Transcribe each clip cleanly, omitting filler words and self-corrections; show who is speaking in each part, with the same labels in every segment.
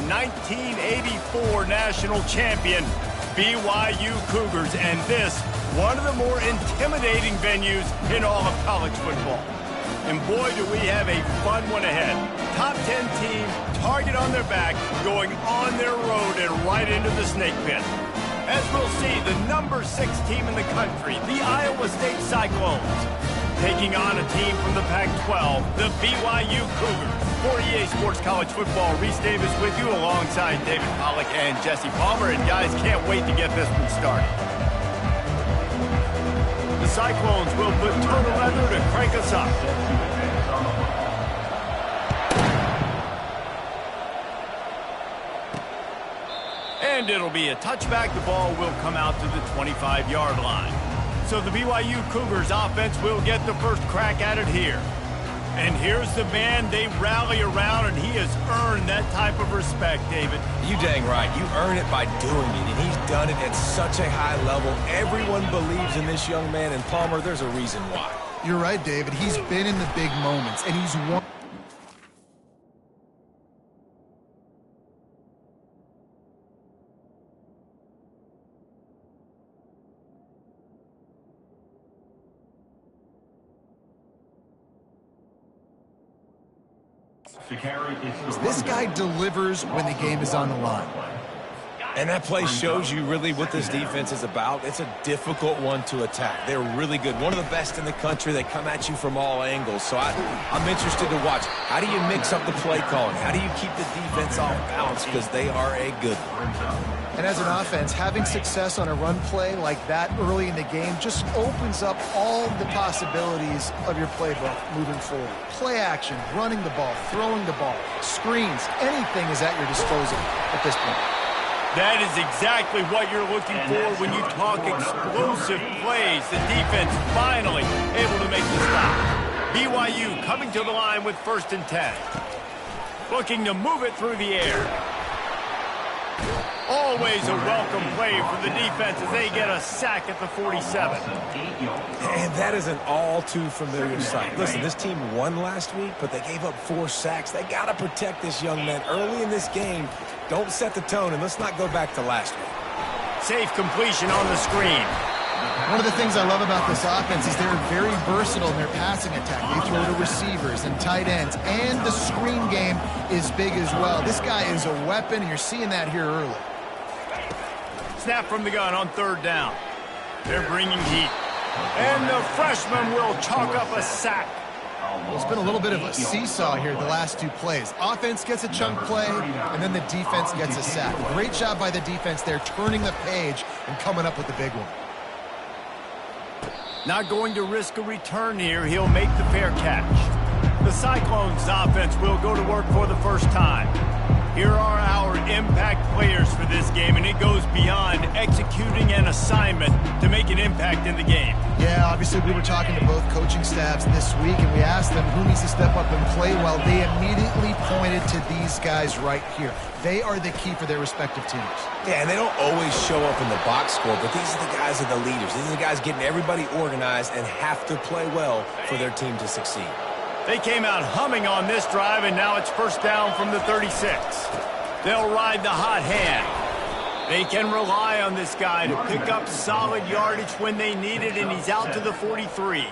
Speaker 1: 1984 national champion BYU Cougars, and this, one of the more intimidating venues in all of college football. And boy, do we have a fun one ahead. Top 10 team, target on their back, going on their road and right into the snake pit. As we'll see, the number 6 team in the country, the Iowa State Cyclones, taking on a team from the Pac-12, the BYU Cougars. For EA Sports College Football, Reese Davis with you alongside David Pollack and Jesse Palmer. And guys, can't wait to get this one started. The Cyclones will put total leather to crank us up. And it'll be a touchback. The ball will come out to the 25-yard line. So the BYU Cougars offense will get the first crack at it here. And here's the man they rally around, and he has earned that type of respect, David.
Speaker 2: You dang right. You earn it by doing it, and he's done it at such a high level. Everyone believes in this young man, and Palmer, there's a reason why.
Speaker 3: You're right, David. He's been in the big moments, and he's won. This guy delivers when the game is on the line.
Speaker 2: And that play shows you really what this defense is about. It's a difficult one to attack. They're really good. One of the best in the country. They come at you from all angles. So I'm interested to watch. How do you mix up the play calling? How do you keep the defense off balance? Because they are a good one.
Speaker 3: And as an offense, having success on a run play like that early in the game just opens up all the possibilities of your playbook moving forward. Play action, running the ball, throwing the ball, screens, anything is at your disposal at this point.
Speaker 1: That is exactly what you're looking for when you talk explosive plays. The defense finally able to make the stop. BYU coming to the line with 1st and 10. Looking to move it through the air. Always a welcome play for the defense as they get a sack at the 47.
Speaker 2: And that is an all too familiar sight. Listen, this team won last week, but they gave up 4 sacks. They got to protect this young man early in this game. Don't set the tone, and let's not go back to last week.
Speaker 1: Safe completion on the screen.
Speaker 3: One of the things I love about this offense is they're very versatile in their passing attack. They throw to receivers and tight ends, and the screen game is big as well. This guy is a weapon, and you're seeing that here early.
Speaker 1: Snap from the gun on 3rd down. They're bringing heat. And the freshman will chalk up a sack.
Speaker 3: Well, it's been a little bit of a seesaw here the last 2 plays. Offense gets a chunk play, and then the defense gets a sack. Great job by the defense there, turning the page and coming up with the big one.
Speaker 1: Not going to risk a return here. He'll make the fair catch. The Cyclones offense will go to work for the first time. Here are our impact players for this game, and it goes beyond executing an assignment to make an impact in the game.
Speaker 3: Yeah, obviously we were talking to both coaching staffs this week, and we asked them who needs to step up and play well. They immediately pointed to these guys right here. They are the key for their respective teams.
Speaker 2: Yeah, and they don't always show up in the box score, but these are the guys that are the leaders. These are the guys getting everybody organized and have to play well for their team to succeed.
Speaker 1: They came out humming on this drive, and now it's 1st down from the 36. They'll ride the hot hand. They can rely on this guy to pick up solid yardage when they need it, and he's out to the 43.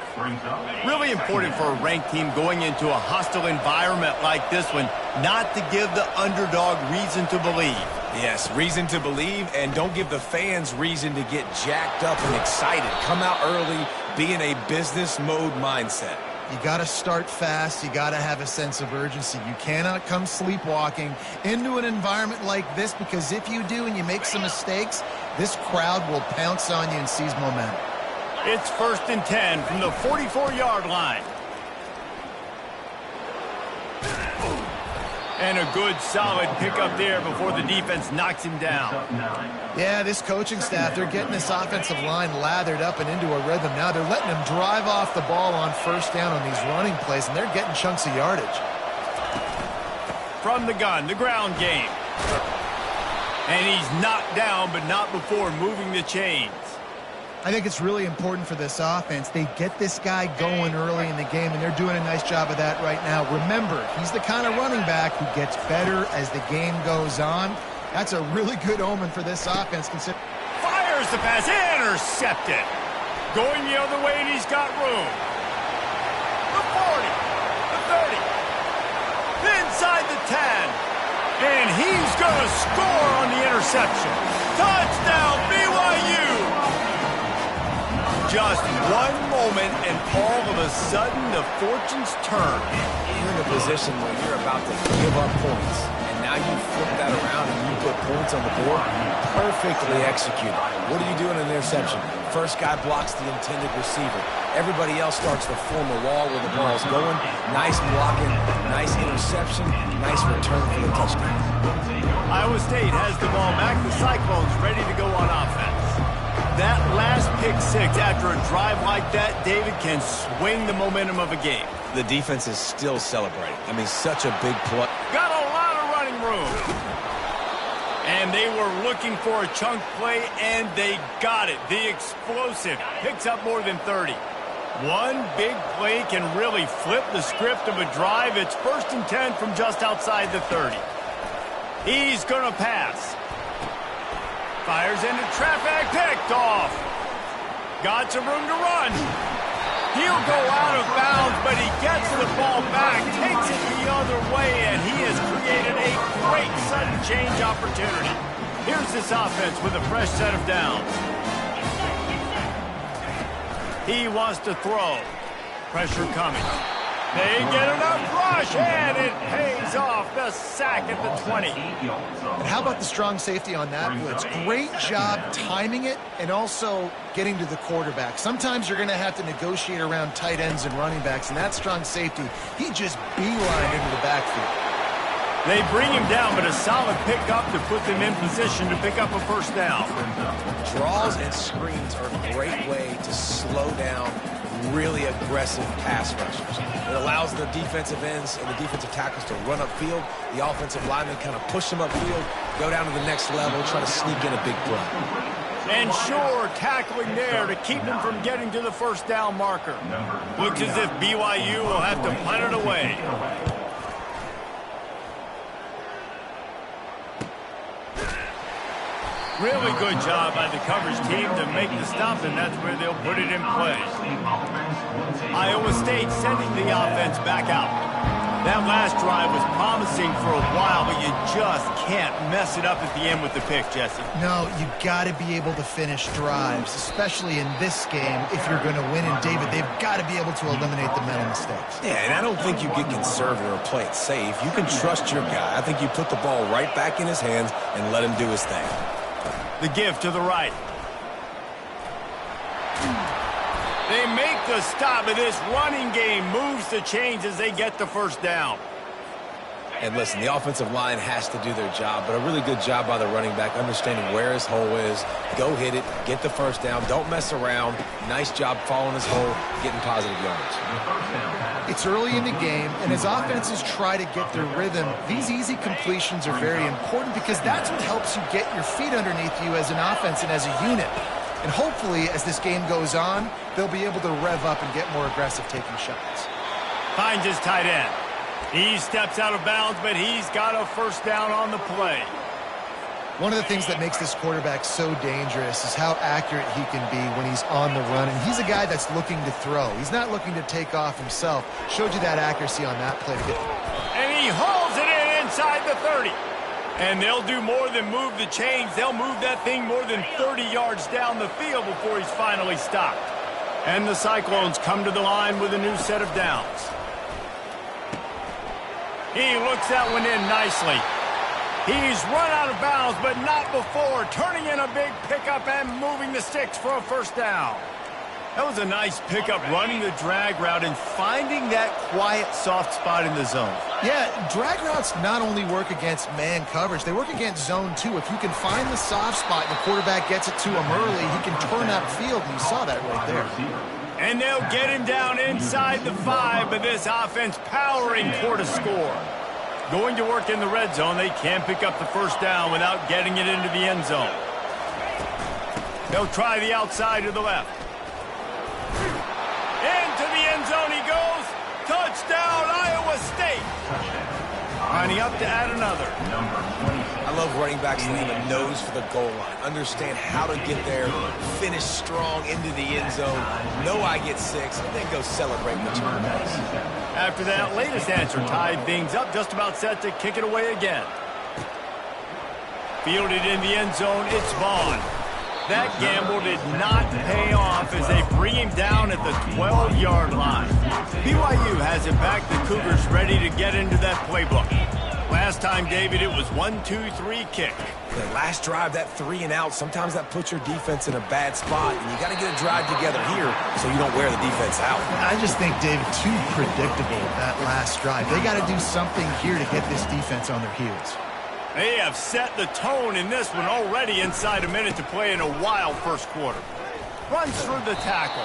Speaker 1: Really important for a ranked team going into a hostile environment like this one, not to give the underdog reason to believe.
Speaker 2: Yes, reason to believe, and don't give the fans reason to get jacked up and excited. Come out early, be in a business mode mindset.
Speaker 3: You got to start fast. You got to have a sense of urgency. You cannot come sleepwalking into an environment like this, because if you do and you make some mistakes, this crowd will pounce on you and seize momentum.
Speaker 1: It's 1st and 10 from the 44-yard line. And a good, solid pickup there before the defense knocks him down.
Speaker 3: Yeah, this coaching staff, they're getting this offensive line lathered up and into a rhythm now. They're letting them drive off the ball on 1st down on these running plays, and they're getting chunks of yardage.
Speaker 1: From the gun, the ground game. And he's knocked down, but not before moving the chains.
Speaker 3: I think it's really important for this offense. They get this guy going early in the game, and they're doing a nice job of that right now. Remember, he's the kind of running back who gets better as the game goes on. That's a really good omen for this offense.
Speaker 1: Fires the pass, intercepted. Going the other way, and he's got room. The 40, the 30, inside the 10. And he's going to score on the interception. Touchdown, BYU! Just one moment, and all of a sudden, the fortunes turn.
Speaker 2: You're in a position where you're about to give up points, and now you flip that around and you put points on the board. Perfectly executed. What do you do in an interception? First guy blocks the intended receiver. Everybody else starts to form a wall where the ball's going. Nice blocking, nice interception, nice return for the touchdown.
Speaker 1: Iowa State has the ball back. The Cyclones ready to go on offense. That last pick six after a drive like that, David, can swing the momentum of a game.
Speaker 2: The defense is still celebrating. I mean, such a big play.
Speaker 1: Got a lot of running room. And they were looking for a chunk play, and they got it. The explosive picks up more than 30. One big play can really flip the script of a drive. It's 1st and 10 from just outside the 30. He's going to pass. Fires into traffic, picked off. Got some room to run. He'll go out of bounds, but he gets the ball back, takes it the other way, and he has created a great sudden change opportunity. Here's this offense with a fresh set of downs. He wants to throw. Pressure coming. They get enough rush, and it pays off. The sack at the 20.
Speaker 3: And how about the strong safety on that blitz? Great job timing it and also getting to the quarterback. Sometimes you're going to have to negotiate around tight ends and running backs, and that strong safety, he just beelined into the backfield.
Speaker 1: They bring him down, but a solid pickup to put them in position to pick up a first down.
Speaker 2: Draws and screens are a great way to slow down really aggressive pass rushers. It allows the defensive ends and the defensive tackles to run upfield. The offensive linemen kind of push them upfield, go down to the next level, try to sneak in a big play.
Speaker 1: And sure, tackling there to keep him from getting to the first down marker. Looks as if BYU will have to punt it away. Really good job by the coverage team to make the stop, and that's where they'll put it in play. Iowa State sending the offense back out. That last drive was promising for a while, but you just can't mess it up at the end with the pick, Jesse.
Speaker 3: No, you got to be able to finish drives, especially in this game. If you're going to win, and David, they've got to be able to eliminate the mental mistakes.
Speaker 2: Yeah, and I don't think you get conservative or play it safe. You can trust your guy. I think you put the ball right back in his hands and let him do his thing.
Speaker 1: The give to the right. They make the stop, and this running game moves the chains as they get the first down.
Speaker 2: And listen, the offensive line has to do their job, but a really good job by the running back, understanding where his hole is. Go hit it, get the first down, don't mess around. Nice job following his hole, getting positive yards.
Speaker 3: It's early in the game, and as offenses try to get their rhythm, these easy completions are very important because that's what helps you get your feet underneath you as an offense and as a unit. And hopefully, as this game goes on, they'll be able to rev up and get more aggressive taking shots.
Speaker 1: Finds his tight end. He steps out of bounds, but he's got a first down on the play.
Speaker 3: One of the things that makes this quarterback so dangerous is how accurate he can be when he's on the run. And he's a guy that's looking to throw. He's not looking to take off himself. Showed you that accuracy on that play.
Speaker 1: And he hauls it in inside the 30. And they'll do more than move the chains. They'll move that thing more than 30 yards down the field before he's finally stopped. And the Cyclones come to the line with a new set of downs. He looks that one in nicely. He's run out of bounds, but not before turning in a big pickup and moving the sticks for a first down. That was a nice pickup, running the drag route and finding that quiet, soft spot in the zone.
Speaker 3: Yeah, drag routes not only work against man coverage, they work against zone too. If you can find the soft spot and the quarterback gets it to him early, he can turn upfield, and you saw that right there.
Speaker 1: And they'll get him down inside the 5, but this offense powering toward a score. Going to work in the red zone, they can't pick up the first down without getting it into the end zone. They'll try the outside to the left. Into the end zone he goes. Touchdown, Iowa State. Lining up to add another.
Speaker 2: I love running backs that have a nose for the goal line. Understand how to get there, finish strong into the end zone, know I get 6, and then go celebrate with your guys.
Speaker 1: After that latest answer tied things up, just about set to kick it away again. Fielded in the end zone, it's Vaughn. That gamble did not pay off as they bring him down at the 12-yard line. BYU has it back. The Cougars ready to get into that playbook. Last time, David, it was 1-2-3 kick.
Speaker 2: The last drive, that 3 and out, sometimes that puts your defense in a bad spot, and you got to get a drive together here so you don't wear the defense out.
Speaker 3: I just think, David, too predictable that last drive. They got to do something here to get this defense on their heels.
Speaker 1: They have set the tone in this one already inside a minute to play in a wild first quarter. Runs through the tackle.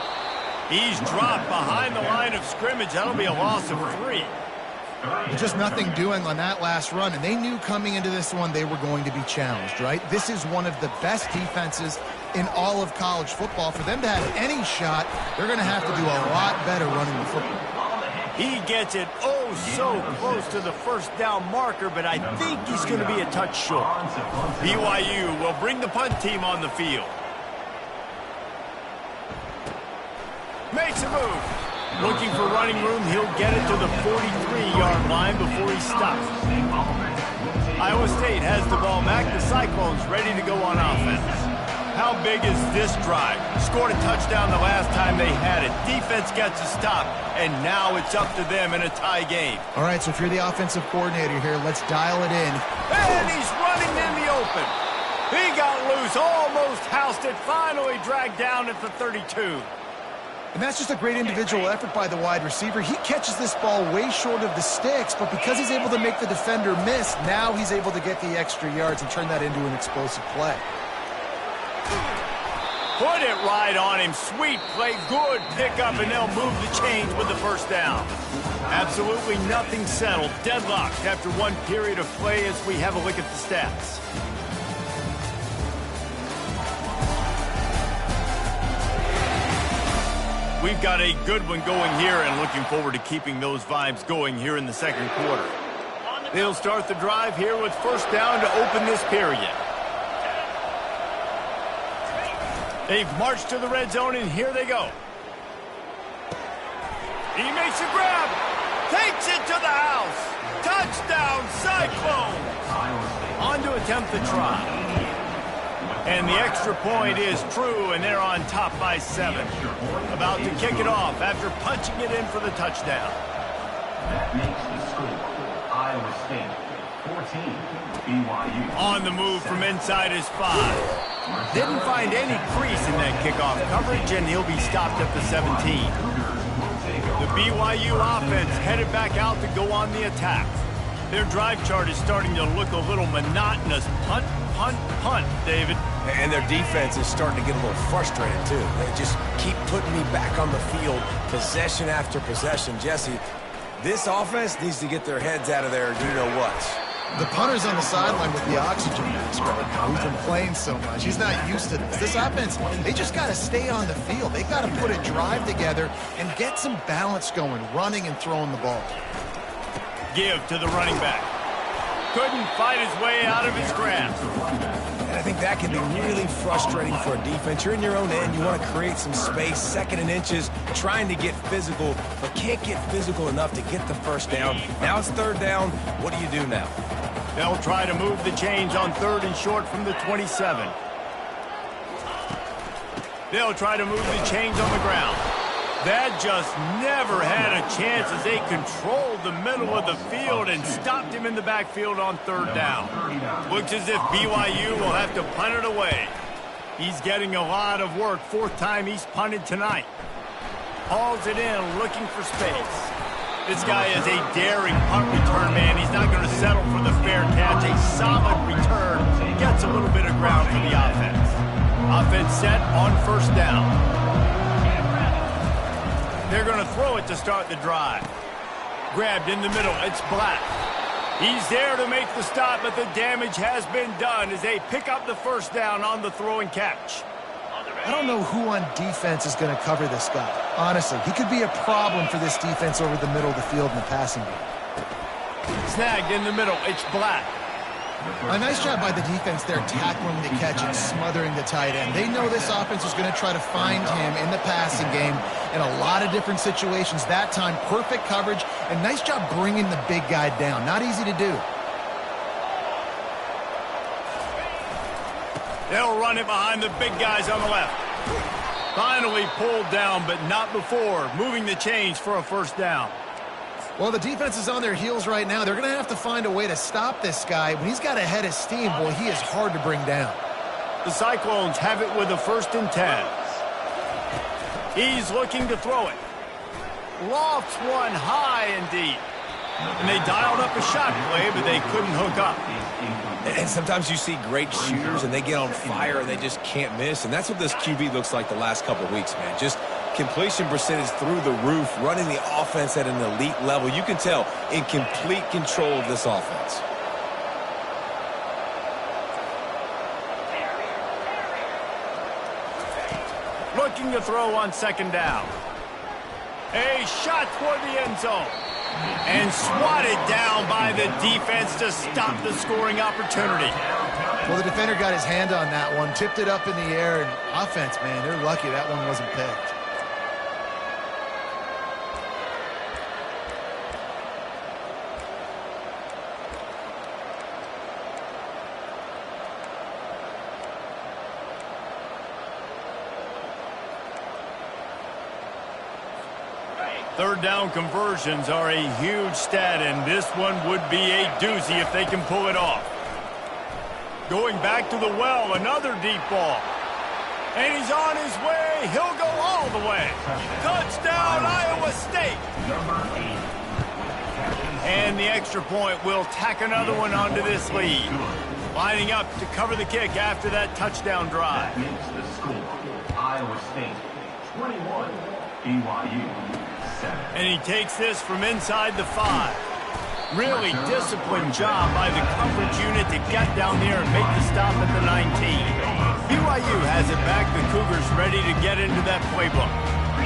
Speaker 1: He's dropped behind the line of scrimmage. That'll be a loss of 3.
Speaker 3: Just nothing doing on that last run, and they knew coming into this one they were going to be challenged, right? This is one of the best defenses in all of college football. For them to have any shot, they're going to have to do a lot better running the football.
Speaker 1: He gets it oh so close to the first down marker, but I think he's going to be a touch short. BYU will bring the punt team on the field. Makes a move. Looking for running room, he'll get it to the 43-yard line before he stops. Iowa State has the ball back. The Cyclones ready to go on offense. How big is this drive? Scored a touchdown the last time they had it. Defense gets a stop, and now it's up to them in a tie game.
Speaker 3: All right, so if you're the offensive coordinator here, let's dial it in.
Speaker 1: And he's running in the open. He got loose, almost housed it, finally dragged down at the 32.
Speaker 3: And that's just a great individual effort by the wide receiver. He catches this ball way short of the sticks, but because he's able to make the defender miss, now he's able to get the extra yards and turn that into an explosive play.
Speaker 1: Put it right on him. Sweet play. Good pickup, and they'll move the chains with the first down. Absolutely nothing settled. Deadlocked after one period of play as we have a look at the stats. We've got a good one going here and looking forward to keeping those vibes going here in the second quarter. They'll start the drive here with first down to open this period. They've marched to the red zone, and here they go. He makes a grab. Takes it to the house. Touchdown, Cyclones. On to attempt the try. And the extra point is true, and they're on top by 7. About to kick it off after punching it in for the touchdown.
Speaker 4: That makes the score Iowa State 14, BYU.
Speaker 1: On the move from inside his 5. Didn't find any crease in that kickoff coverage, and he'll be stopped at the 17. The BYU offense headed back out to go on the attack. Their drive chart is starting to look a little monotonous. Punt, punt, punt, David.
Speaker 2: And their defense is starting to get a little frustrated, too. They just keep putting me back on the field, possession after possession. Jesse, this offense needs to get their heads out of there, you-know-what.
Speaker 3: The punter's on the sideline with the oxygen mask right now. He's been playing so much. He's not used to this. This offense, they just got to stay on the field. They got to put a drive together and get some balance going, running and throwing the ball.
Speaker 1: Give to the running back. Couldn't fight his way out of his grasp.
Speaker 2: And I think that can be really frustrating for a defense. You're in your own end. You want to create some space, 2nd and inches, trying to get physical, but can't get physical enough to get the first down. Now it's 3rd down. What do you do now?
Speaker 1: They'll try to move the chains on 3rd and short from the 27. They'll try to move the chains on the ground. That just never had a chance as they controlled the middle of the field and stopped him in the backfield on 3rd down. Looks as if BYU will have to punt it away. He's getting a lot of work. 4th time he's punted tonight. Hauls it in, looking for space. This guy is a daring punt return man. He's not going to settle for the fair catch. A solid return. Gets a little bit of ground for the offense. Offense set on 1st down. They're going to throw it to start the drive. Grabbed in the middle. It's Black. He's there to make the stop, but the damage has been done as they pick up the first down on the throw and catch.
Speaker 3: I don't know who on defense is going to cover this guy. Honestly, he could be a problem for this defense over the middle of the field in the passing game.
Speaker 1: Snagged in the middle. It's Black.
Speaker 3: A nice job by the defense there tackling the catch and smothering the tight end. They know this offense is going to try to find him in the passing game in a lot of different situations. That time, perfect coverage, and nice job bringing the big guy down. Not easy to do.
Speaker 1: They'll run it behind the big guys on the left. Finally pulled down, but not before. Moving the chains for a first down.
Speaker 3: Well, the defense is on their heels right now. They're going to have to find a way to stop this guy. When he's got a head of steam, boy, he is hard to bring down.
Speaker 1: The Cyclones have it with a 1st and 10. He's looking to throw it. Lofts one high and deep. And they dialed up a shot play, but they couldn't hook up.
Speaker 2: And sometimes you see great shooters, and they get on fire, and they just can't miss. And that's what this QB looks like the last couple of weeks, man. Just completion percentage through the roof, running the offense at an elite level. You can tell in complete control of this offense.
Speaker 1: Looking to throw on 2nd down. A shot toward the end zone. And swatted down by the defense to stop the scoring opportunity.
Speaker 3: Well, the defender got his hand on that one, tipped it up in the air, and offense, man, they're lucky that one wasn't picked.
Speaker 1: Third down conversions are a huge stat, and this one would be a doozy if they can pull it off. Going back to the well, another deep ball. And he's on his way. He'll go all the way. Touchdown, Iowa State. And the extra point will tack another one onto this lead. Lining up to cover the kick after that touchdown drive.
Speaker 4: That makes the score Iowa State 21, BYU 7.
Speaker 1: And he takes this from inside the 5. Really disciplined job by the coverage unit to get down there and make the stop at the 19. BYU has it back. The Cougars ready to get into that playbook.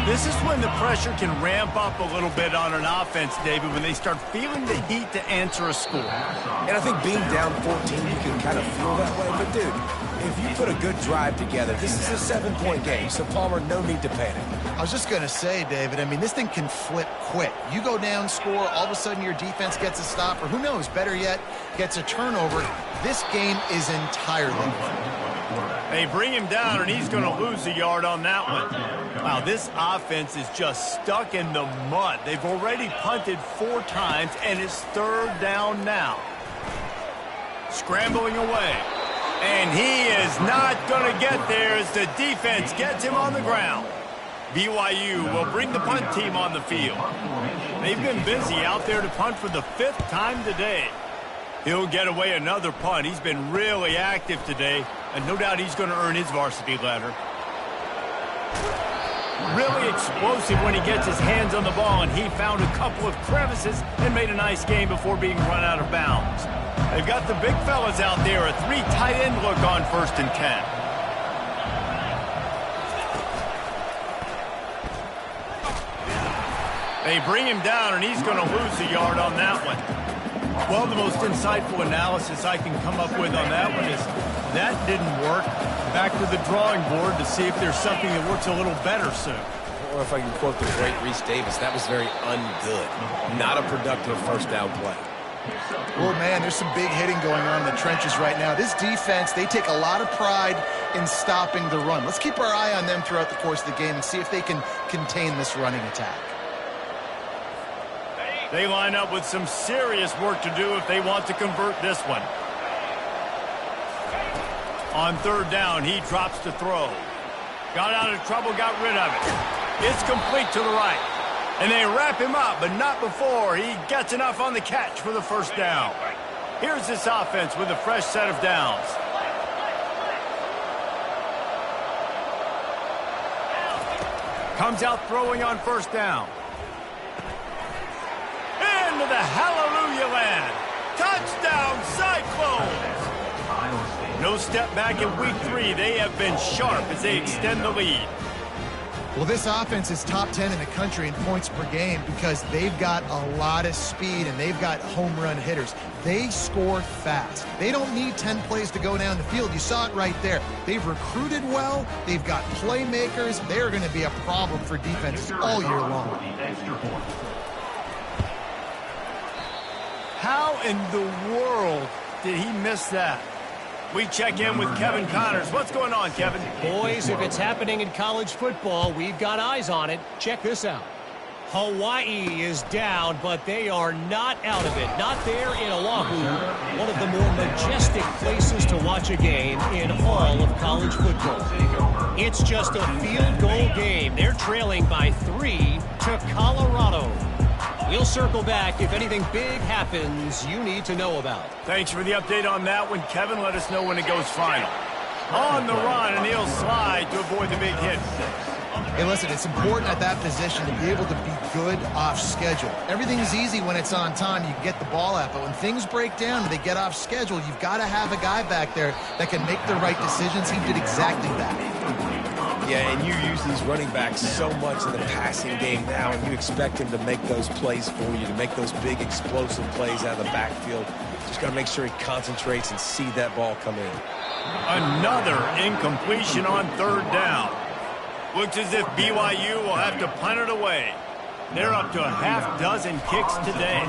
Speaker 1: This is when the pressure can ramp up a little bit on an offense, David, when they start feeling the heat to answer a score.
Speaker 2: And I think being down 14, you can kind of feel that way. But, dude, if you put a good drive together, this is a 7-point game, so Palmer, no need to panic.
Speaker 3: I was just going to say, David, I mean, this thing can flip quick. You go down, score, all of a sudden your defense gets a stop, or who knows, better yet, gets a turnover. This game is entirely different.
Speaker 1: They bring him down, and he's going to lose a yard on that one. Wow, this offense is just stuck in the mud. They've already punted 4 times, and it's 3rd down now. Scrambling away. And he is not going to get there as the defense gets him on the ground. BYU will bring the punt team on the field. They've been busy out there to punt for the 5th time today. He'll get away another punt. He's been really active today, and no doubt he's going to earn his varsity letter. Really explosive when he gets his hands on the ball, and he found a couple of crevices and made a nice game before being run out of bounds. They've got the big fellas out there, a 3 tight end look on 1st and 10. They bring him down, and he's going to lose a yard on that one. Well, the most insightful analysis I can come up with on that one is that didn't work. Back to the drawing board to see if there's something that works a little better soon.
Speaker 2: Or if I can quote the great Reese Davis, that was very ungood. Not a productive first down play.
Speaker 3: Well, man, there's some big hitting going on in the trenches right now. This defense, they take a lot of pride in stopping the run. Let's keep our eye on them throughout the course of the game and see if they can contain this running attack.
Speaker 1: They line up with some serious work to do if they want to convert this one. On 3rd down, he drops to throw. Got out of trouble, got rid of it. It's complete to the right. And they wrap him up, but not before he gets enough on the catch for the 1st down. Here's this offense with a fresh set of downs. Comes out throwing on 1st down. Into the hallelujah land. Touchdown, Cyclones!
Speaker 4: Iowa State
Speaker 1: No step back in week 3. They have been sharp as they extend the lead.
Speaker 3: Well, this offense is top 10 in the country in points per game because they've got a lot of speed and they've got home run hitters. They score fast. They don't need 10 plays to go down the field. You saw it right there. They've recruited well. They've got playmakers. They're going to be a problem for defenses all year long.
Speaker 1: How in the world did he miss that? We check in with Kevin Connors. What's going on, Kevin?
Speaker 5: Boys, if it's happening in college football, we've got eyes on it. Check this out. Hawaii is down, but they are not out of it. Not there in Oahu, one of the more majestic places to watch a game in all of college football. It's just a field goal game. They're trailing by 3 to Colorado. We'll circle back if anything big happens you need to know about.
Speaker 1: Thanks for the update on that one, Kevin. Let us know when it goes final. On the run, and he'll slide to avoid the big hit.
Speaker 3: Hey, listen, it's important at that position to be able to be good off schedule. Everything's easy when it's on time. You get the ball out. But when things break down and they get off schedule, you've got to have a guy back there that can make the right decisions. He did exactly that.
Speaker 2: Yeah, and you use these running backs so much in the passing game now, and you expect him to make those plays for you, to make those big explosive plays out of the backfield. Just got to make sure he concentrates and see that ball come in.
Speaker 1: Another incompletion on 3rd down. Looks as if BYU will have to punt it away. They're up to a half dozen kicks today.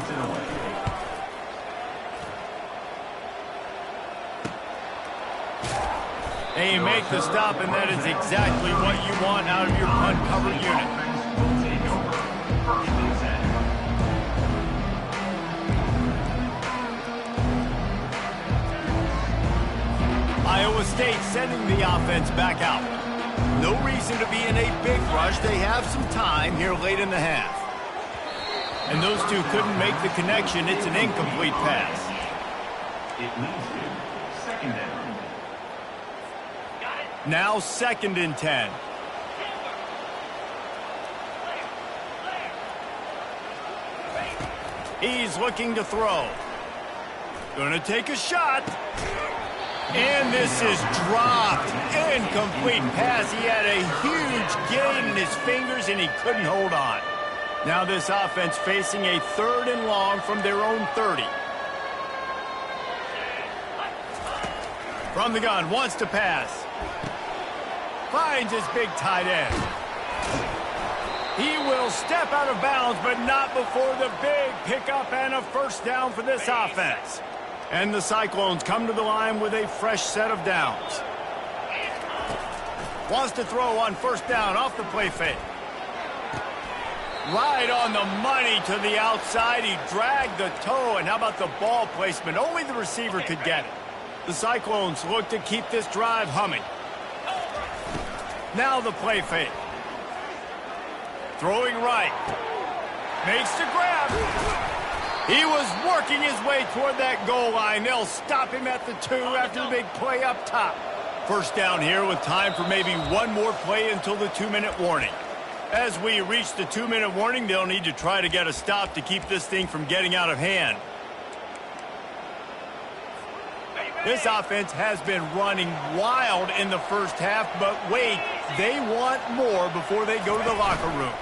Speaker 1: And you make the stop, and that is exactly what you want out of your punt cover unit. Iowa State sending the offense back out. No reason to be in a big rush. They have some time here late in the half. And those two couldn't make the connection. It's an incomplete pass.
Speaker 4: It leads to 2nd down.
Speaker 1: Now 2nd and 10. He's looking to throw. Gonna take a shot. And this is dropped. Incomplete pass. He had a huge gain in his fingers and he couldn't hold on. Now this offense facing a 3rd and long from their own 30. From the gun, wants to pass. Finds his big tight end. He will step out of bounds, but not before the big pickup and a 1st down for this offense. And the Cyclones come to the line with a fresh set of downs. Wants to throw on 1st down off the play fake. Right on the money to the outside. He dragged the toe, and how about the ball placement? Only the receiver could get it. The Cyclones look to keep this drive humming. Now the play fake. Throwing right. Makes the grab. He was working his way toward that goal line. They'll stop him at the 2 after the big play up top. 1st down here with time for maybe one more play until the 2-minute warning. As we reach the 2-minute warning, they'll need to try to get a stop to keep this thing from getting out of hand. This offense has been running wild in the 1st half, but wait, they want more before they go to the locker room.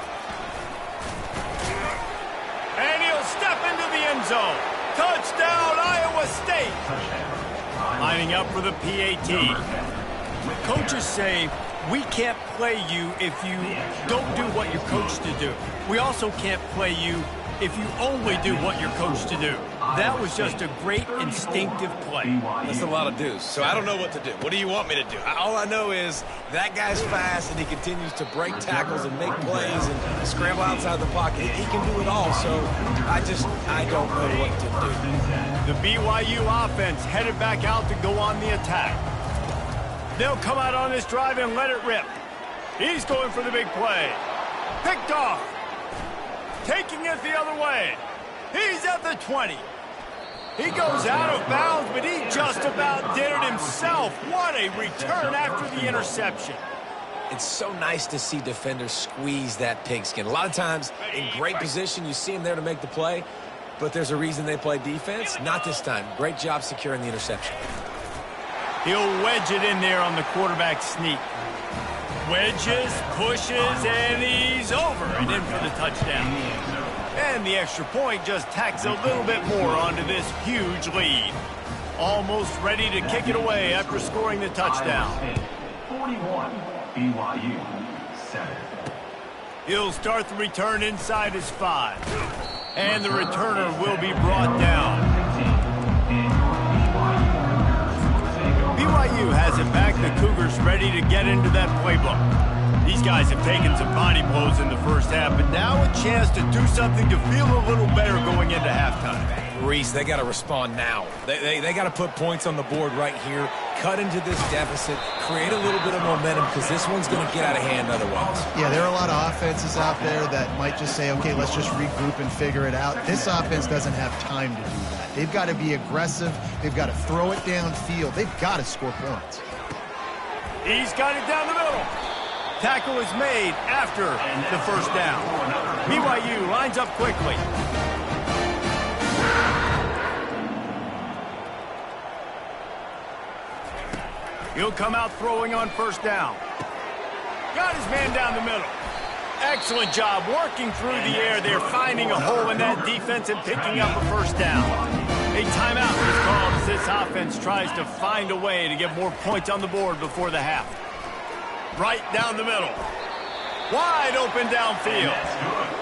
Speaker 1: And he'll step into the end zone. Touchdown, Iowa State. Lining up for the PAT. Coaches say, we can't play you if you don't do what you're coached to do. We also can't play you if you only do what you're coached to do. That was just a great instinctive play.
Speaker 2: That's a lot of do's, so I don't know what to do. What do you want me to do? All I know is that guy's fast, and he continues to break tackles and make plays and scramble outside the pocket. He can do it all, so I don't know what to do.
Speaker 1: The BYU offense headed back out to go on the attack. They'll come out on this drive and let it rip. He's going for the big play. Picked off. Taking it the other way. He's at the 20. He goes out of bounds, but he just about did it himself. What a return after the interception.
Speaker 2: It's so nice to see defenders squeeze that pigskin. A lot of times, in great position, you see them there to make the play, but there's a reason they play defense. Not this time. Great job securing the interception.
Speaker 1: He'll wedge it in there on the quarterback sneak. Wedges, pushes, and he's over and in for the touchdown. And the extra point just tacks a little bit more onto this huge lead. Almost ready to kick it away after scoring the touchdown.
Speaker 4: 41, BYU 7.
Speaker 1: He'll start the return inside his 5. And the returner will be brought down. BYU has it back. The Cougars ready to get into that playbook. These guys have taken some body blows in the first half, but now a chance to do something to feel a little better going into halftime.
Speaker 2: Reese, they got to respond now. They got to put points on the board right here, cut into this deficit, create a little bit of momentum because this one's going to get out of hand otherwise.
Speaker 3: Yeah, there are a lot of offenses out there that might just say, okay, let's just regroup and figure it out. This offense doesn't have time to do that. They've got to be aggressive. They've got to throw it downfield. They've got to score points.
Speaker 1: He's got it down the middle. Tackle is made after the first down. BYU lines up quickly. He'll come out throwing on first down. Got his man down the middle. Excellent job working through the air. They're finding a hole in that defense and picking up a first down. A timeout is called as this offense tries to find a way to get more points on the board before the half. Right down the middle. Wide open downfield.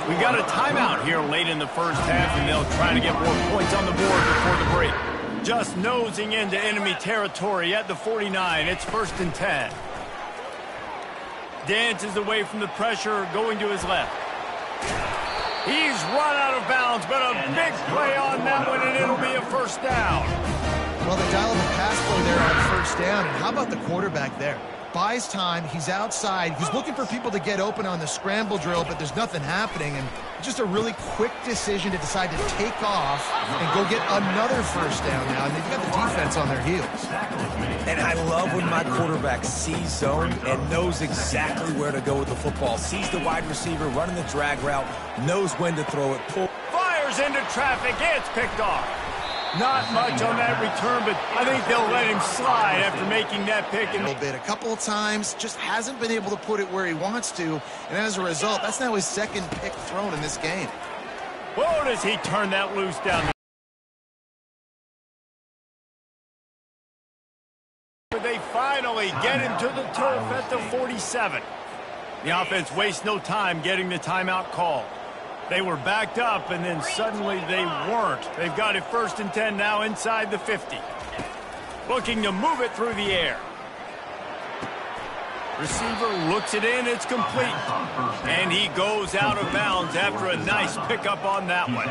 Speaker 1: We got a timeout here late in the first half, and they'll try to get more points on the board before the break. Just nosing into enemy territory at the 49. It's 1st and 10. Dances away from the pressure, going to his left. He's run out of bounds, but a big play on that one, and it'll be a first down.
Speaker 3: Well, they dial up a pass play there on first down, and how about the quarterback there? Buys time, he's outside, he's looking for people to get open on the scramble drill, but there's nothing happening, and just a really quick decision to decide to take off and go get another first down now, and they've got the defense on their heels.
Speaker 2: And I love when my quarterback sees zone and knows exactly where to go with the football. Sees the wide receiver running the drag route, knows when to throw it.
Speaker 1: Fires into traffic, it's picked off. Not much on that return, but I think they'll let him slide after making that pick.
Speaker 3: A little bit, a couple of times, just hasn't been able to put it where he wants to, and as a result, that's now his second pick thrown in this game.
Speaker 1: Whoa, does he turn that loose down the... They finally get him to the turf at the 47. The offense wastes no time getting the timeout call. They were backed up, and then suddenly they weren't. They've got it 1st and 10 now inside the 50. Looking to move it through the air. Receiver looks it in, it's complete. And he goes out of bounds after a nice pickup on that one.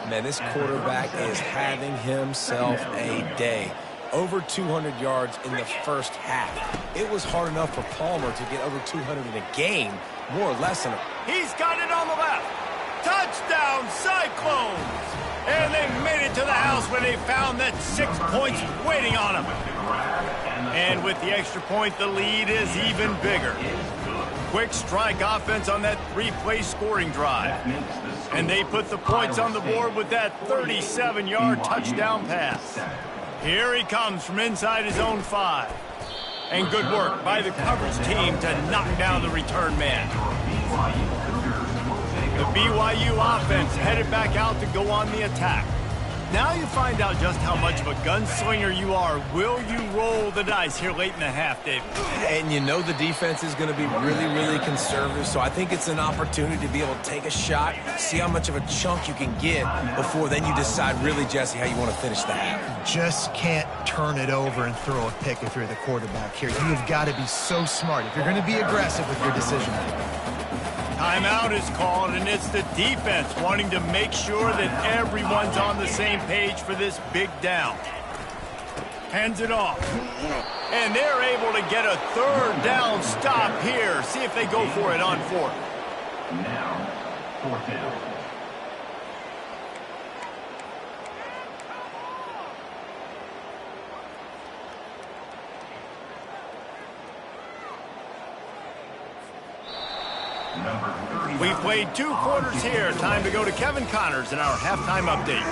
Speaker 2: Man, this quarterback is having himself a day. Over 200 yards in the first half. It was hard enough for Palmer to get over 200 in a game, more or less.
Speaker 1: He's got it on the left. Touchdown, Cyclones! And they made it to the house where they found that 6 points waiting on them. And with the extra point, the lead is even bigger. Quick strike offense on that 3-play scoring drive. And they put the points on the board with that 37-yard touchdown pass. Here he comes from inside his own 5. And good work by the coverage team to knock down the return man. The BYU offense headed back out to go on the attack. Now you find out just how much of a gunslinger you are. Will you roll the dice here late in the half, Dave?
Speaker 2: And you know the defense is going to be really, really conservative, so I think it's an opportunity to be able to take a shot, see how much of a chunk you can get before then you decide really, Jesse, how you want to finish the half.
Speaker 3: Just can't turn it over and throw a pick if you're the quarterback here. You've got to be so smart if you're going to be aggressive with your decision making.
Speaker 1: Timeout is called, and it's the defense wanting to make sure that everyone's on the same page for this big down. Hands it off. And they're able to get a 3rd down stop here. See if they go for it on 4th.
Speaker 4: Now, 4th down.
Speaker 1: We've played 2 quarters here. Time to go to Kevin Connors in our halftime update.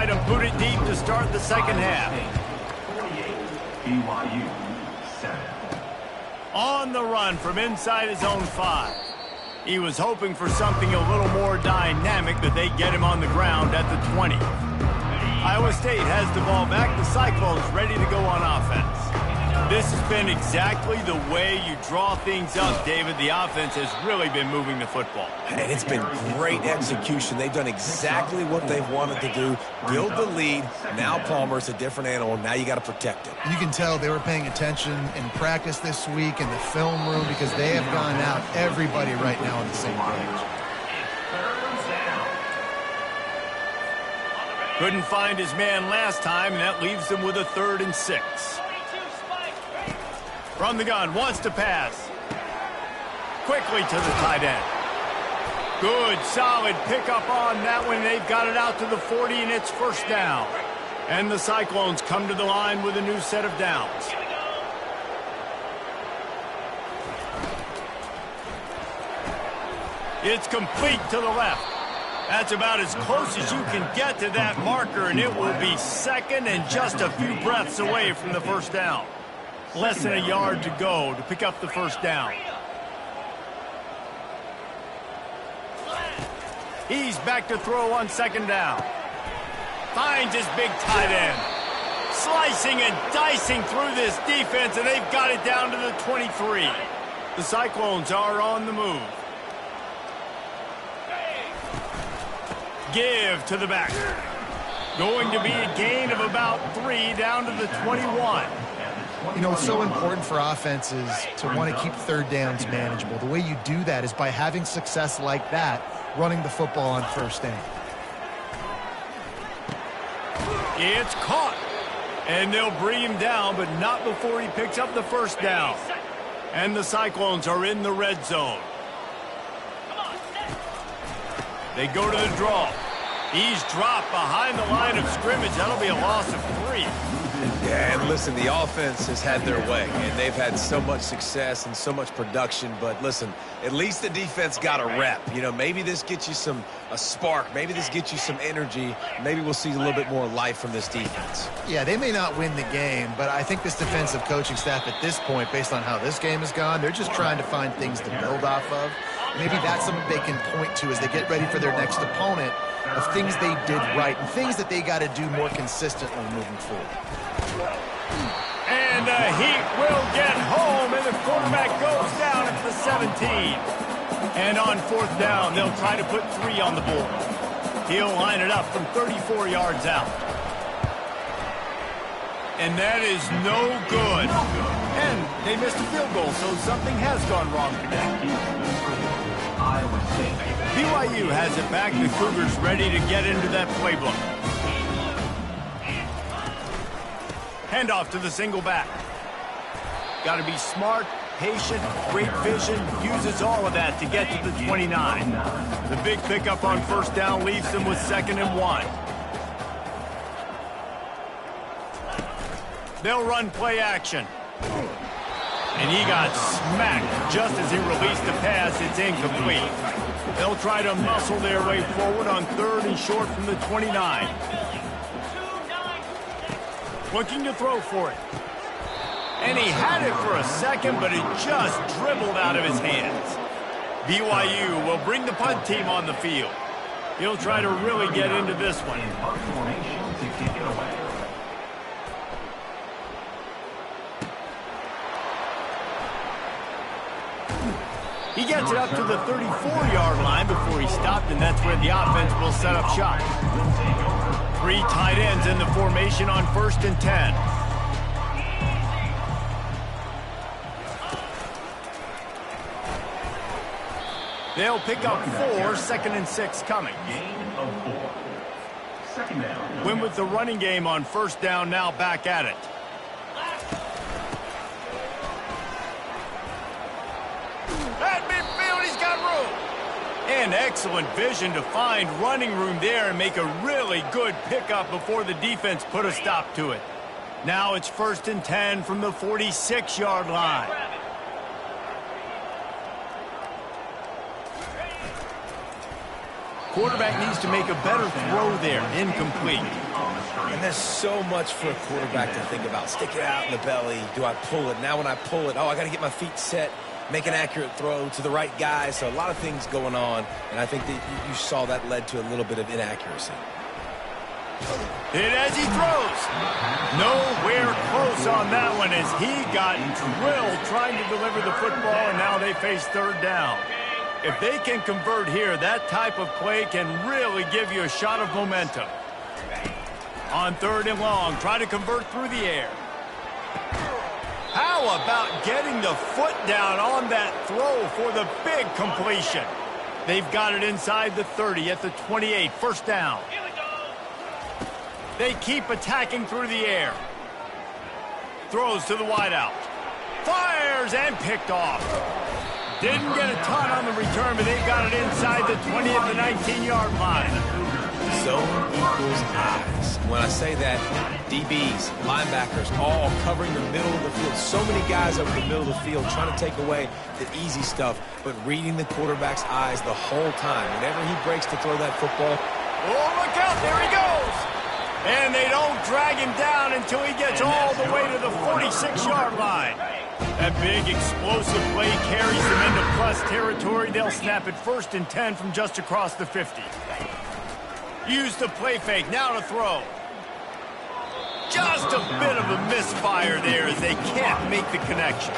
Speaker 1: try to boot it deep to start the second half.
Speaker 4: 48, BYU 7.
Speaker 1: On the run from inside his own 5. He was hoping for something a little more dynamic, but they get him on the ground at the 20. Iowa State has the ball back. The Cyclones ready to go on offense. This has been exactly the way you draw things up, David. The offense has really been moving the football.
Speaker 2: And it's been great execution. They've done exactly what they've wanted to do. Build the lead. Now Palmer's a different animal. Now you got to protect it.
Speaker 3: You can tell they were paying attention in practice this week in the film room because they have gone out, everybody right now on the same page.
Speaker 1: Couldn't find his man last time, and that leaves them with a 3rd and 6. From the gun, wants to pass. Quickly to the tight end. Good, solid pickup on that one. They've got it out to the 40, and it's first down. And the Cyclones come to the line with a new set of downs. It's complete to the left. That's about as close as you can get to that marker, and it will be second and just a few breaths away from the first down. Less than a yard to go to pick up the first down. He's back to throw on second down. Finds his big tight end. Slicing and dicing through this defense, and they've got it down to the 23. The Cyclones are on the move. Give to the back. Going to be a gain of about 3 down to the 21.
Speaker 3: You know, it's so important for offenses to want to keep third downs manageable. The way you do that is by having success like that, running the football on first down.
Speaker 1: It's caught. And they'll bring him down, but not before he picks up the first down. And the Cyclones are in the red zone. They go to the draw. He's dropped behind the line of scrimmage. That'll be a loss of 3.
Speaker 2: Yeah, and listen, the offense has had their way, and they've had so much success and so much production. But listen, at least the defense got a rep. You know, maybe this gets you a spark. Maybe this gets you some energy. Maybe we'll see a little bit more life from this defense.
Speaker 3: Yeah, they may not win the game, but I think this defensive coaching staff at this point, based on how this game has gone, they're just trying to find things to build off of. Maybe that's something they can point to as they get ready for their next opponent of things they did right and things that they got to do more consistently moving forward.
Speaker 1: And he will get home, and the quarterback goes down at the 17. And on fourth down, they'll try to put 3 on the board. He'll line it up from 34 yards out. And that is no good. And they missed a field goal, so something has gone wrong today. BYU has it back. The Cougars ready to get into that playbook. Handoff to the single back. Got to be smart, patient, great vision. Uses all of that to get to the 29. The big pickup on first down leaves them with 2nd and 1. They'll run play action. And he got smacked just as he released the pass. It's incomplete. They'll try to muscle their way forward on 3rd and short from the 29. Looking to throw for it. And he had it for a second, but it just dribbled out of his hands. BYU will bring the punt team on the field. He'll try to really get into this one. He gets it up to the 34-yard line before he stopped, and that's where the offense will set up shop. 3 tight ends in the formation on 1st and 10. They'll pick up 4, 2nd and 6 coming. Win with the running game on first down, now back at it. At midfield, he's got room. And excellent vision to find running room there and make a really good pickup before the defense put a stop to it. Now it's 1st and 10 from the 46-yard line. Quarterback needs to make a better throw there. Incomplete.
Speaker 2: And there's so much for a quarterback to think about. Stick it out in the belly. Do I pull it? Now when I pull it, oh, I got to get my feet set, make an accurate throw to the right guy. So a lot of things going on, and I think that you saw that led to a little bit of inaccuracy.
Speaker 1: Hit as he throws. Nowhere close on that one as he got drilled trying to deliver the football, and now they face third down. If they can convert here, that type of play can really give you a shot of momentum. On third and long, try to convert through the air. How about getting the foot down on that throw for the big completion? They've got it inside the 30 at the 28, first down. They keep attacking through the air. Throws to the wideout. Fires and picked off. Didn't get a ton on the return, but they've got it inside the 20 at the 19-yard line.
Speaker 2: Zone equals eyes. When I say that, DBs, linebackers, all covering the middle of the field. So many guys over the middle of the field trying to take away the easy stuff, but reading the quarterback's eyes the whole time. Whenever he breaks to throw that football.
Speaker 1: Oh, look out, there he goes. And they don't drag him down until he gets all the way to the 46-yard line. That big explosive play carries them into plus territory. They'll snap it first and 10 from just across the 50. Use the play fake, now to throw. Just a bit of a misfire there as they can't make the connection.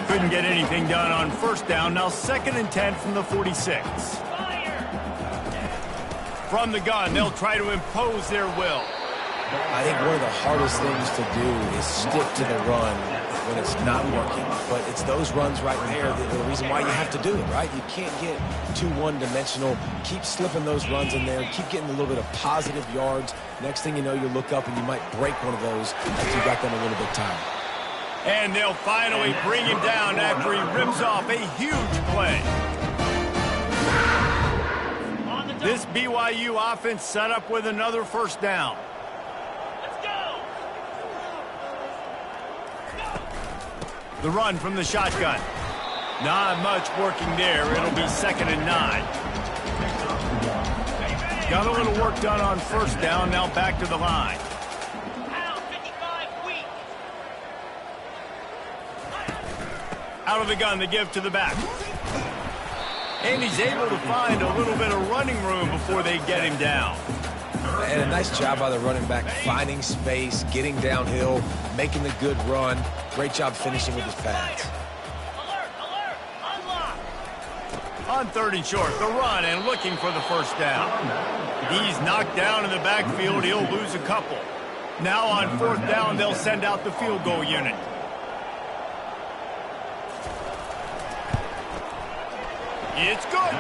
Speaker 1: Couldn't get anything done on first down. Now second and 10 from the 46. From the gun, they'll try to impose their will.
Speaker 2: I think one of the hardest things to do is stick to the run when it's not working. But it's those runs right there that are the reason why you have to do it, right? You can't get too one-dimensional. Keep slipping those runs in there. Keep getting a little bit of positive yards. Next thing you know, you look up and you might break one of those after you got them a little bit tired.
Speaker 1: And they'll finally bring him down after he rips off a huge play. This BYU offense set up with another first down. The run from the shotgun. Not much working there. It'll be second and 9. Got a little work done on first down. Now back to the line. Out of the gun, the give to the back. And he's able to find a little bit of running room before they get him down.
Speaker 2: And a nice job by the running back, finding space, getting downhill, making the good run. Great job finishing with his pads.
Speaker 1: On third and short, the run and looking for the first down. He's knocked down in the backfield. He'll lose a couple. Now on fourth down, they'll send out the field goal unit. It's good.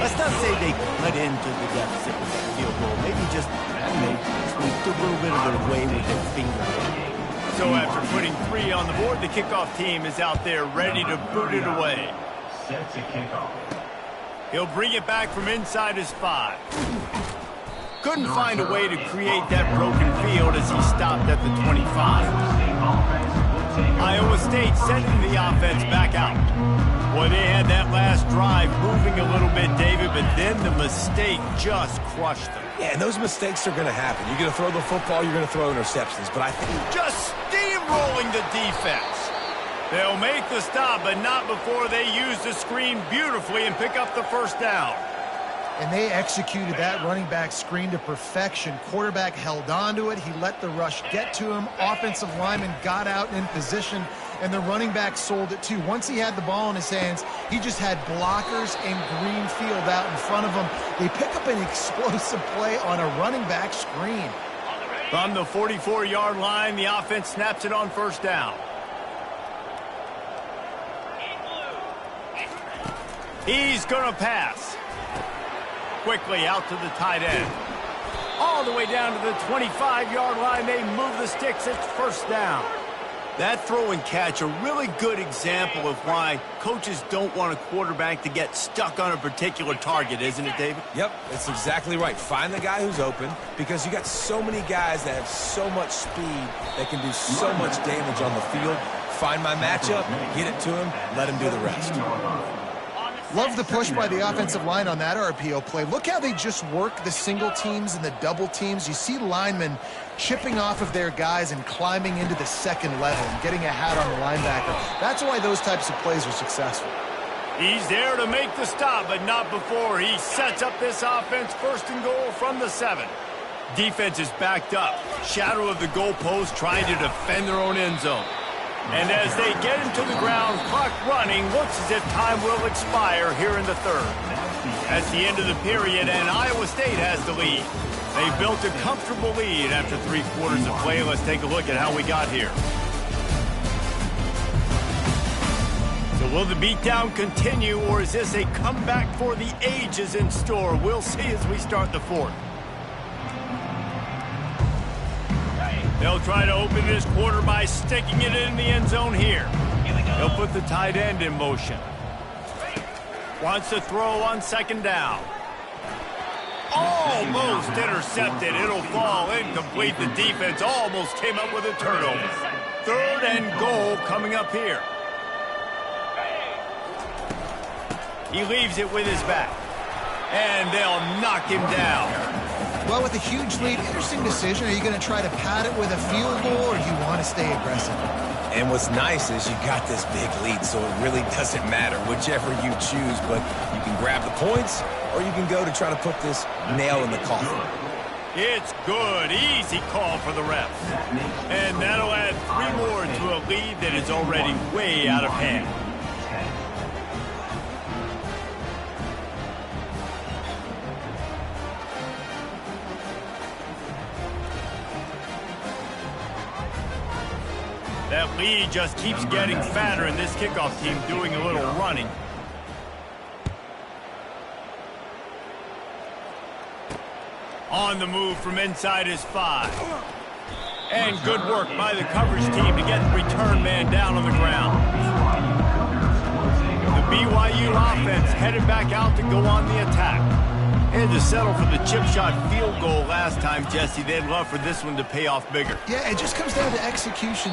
Speaker 6: Let's not say they cut into the deficit with that field goal. Maybe just squeaked a little bit of it away with their finger.
Speaker 1: So after putting 3 on the board, the kickoff team is out there ready to boot it away.
Speaker 4: Set to kickoff.
Speaker 1: He'll bring it back from inside his 5. Couldn't find a way to create that broken field as he stopped at the 25. Iowa State sending the offense back out. Boy, they had that last drive moving a little bit, David, but then the mistake just crushed them.
Speaker 2: Yeah, and those mistakes are going to happen. You're going to throw the football, you're going to throw interceptions. But I think
Speaker 1: just steamrolling the defense. They'll make the stop, but not before they use the screen beautifully and pick up the first down.
Speaker 3: And they executed that running back screen to perfection. Quarterback held on to it. He let the rush get to him. Offensive lineman got out in position, and the running back sold it too. Once he had the ball in his hands, he just had blockers and green field out in front of him. They pick up an explosive play on a running back screen.
Speaker 1: From the 44-yard line, the offense snaps it on first down. He's going to pass. Quickly out to the tight end. All the way down to the 25-yard line. They move the sticks. It's first down. That throw and catch, a really good example of why coaches don't want a quarterback to get stuck on a particular target, isn't it, David?
Speaker 2: Yep, that's exactly right. Find the guy who's open because you got so many guys that have so much speed that can do so much damage on the field. Find my matchup, get it to him, let him do the rest.
Speaker 3: Love the push by the offensive line on that RPO play. Look how they just work the single teams and the double teams. You see linemen chipping off of their guys and climbing into the second level and getting a hat on the linebacker. That's why those types of plays are successful.
Speaker 1: He's there to make the stop, but not before he sets up this offense. First and goal from the 7. Defense is backed up. Shadow of the goalpost, trying to defend their own end zone. And as they get him to the ground, clock running, looks as if time will expire here in the 3rd. That's the end of the period, and Iowa State has the lead. They built a comfortable lead after 3 quarters of play. Let's take a look at how we got here. So will the beatdown continue, or is this a comeback for the ages in store? We'll see as we start the 4th. They'll try to open this quarter by sticking it in the end zone here. They'll put the tight end in motion. Wants to throw on 2nd down. Almost intercepted. It'll fall incomplete. The defense almost came up with a turnover. 3rd and goal coming up here. He leaves it with his back. And they'll knock him down.
Speaker 3: Well, with a huge lead, interesting decision. Are you going to try to pad it with a field goal, or do you want to stay aggressive?
Speaker 2: And what's nice is you got this big lead, so it really doesn't matter whichever you choose, but you can grab the points, or you can go to try to put this nail in the coffin.
Speaker 1: It's good. Easy call for the ref. And that'll add 3 more to a lead that is already way out of hand. That lead just keeps getting fatter, and this kickoff team doing a little running. On the move from inside his 5. And good work by the coverage team to get the return man down on the ground. The BYU offense headed back out to go on the attack. And to settle for the chip shot field goal last time, Jesse. They'd love for this one to pay off bigger.
Speaker 3: Yeah, it just comes down to execution.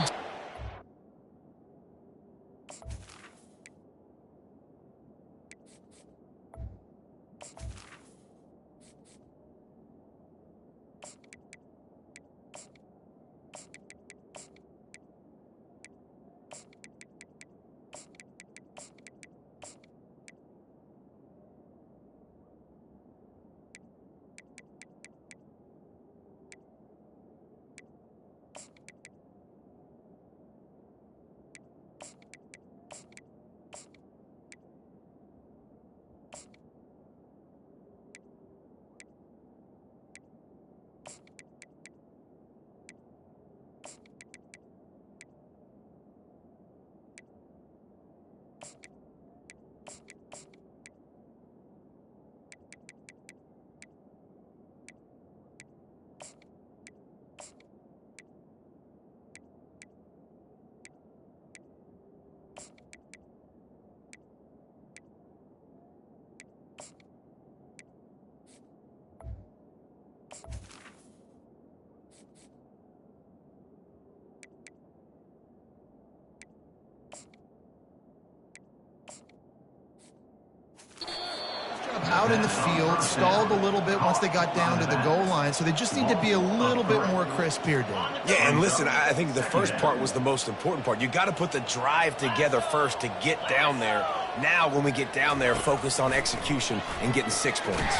Speaker 3: Out in the field, stalled a little bit once they got down to the goal line, so they just need to be a little bit more crisp here, Dan.
Speaker 2: Yeah, and listen, I think the first part was the most important part. You got to put the drive together first to get down there. Now, when we get down there, focus on execution and getting 6 points.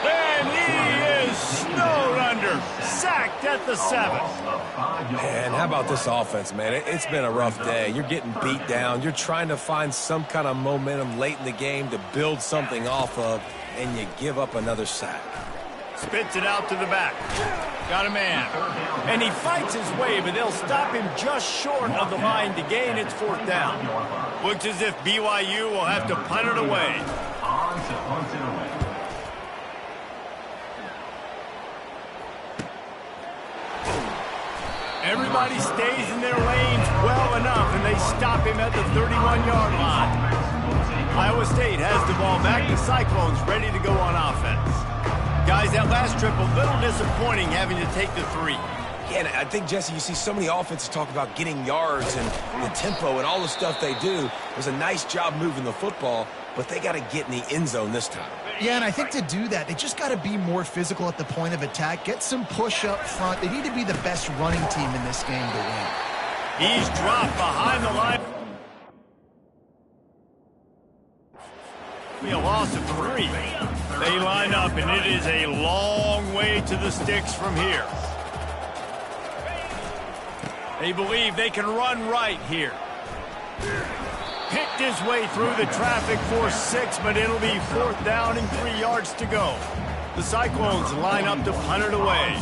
Speaker 1: And he is snowed under, sacked at the 7.
Speaker 2: Man, how about this offense, man? It's been a rough day. You're getting beat down. You're trying to find some kind of momentum late in the game to build something off of, and you give up another sack.
Speaker 1: Spits it out to the back. Got a man. And he fights his way, but they'll stop him just short of the line to gain its 4th down. Looks as if BYU will have to punt it away.
Speaker 4: On to punt it away.
Speaker 1: Everybody stays in their lanes well enough, and they stop him at the 31-yard line. Iowa State has the ball back. The Cyclones ready to go on offense. Guys, that last trip, a little disappointing having to take the 3.
Speaker 2: Yeah, and I think, Jesse, you see so many offenses talk about getting yards and the tempo and all the stuff they do. It was a nice job moving the football, but they got to get in the end zone this time.
Speaker 3: Yeah, and I think to do that, they just got to be more physical at the point of attack, get some push up front. They need to be the best running team in this game to win.
Speaker 1: He's dropped behind the line. A loss of 3. They line up, and it is a long way to the sticks from here. They believe they can run right here. Picked his way through the traffic for 6, but it'll be 4th down and 3 yards to go. The Cyclones line up to punt it away.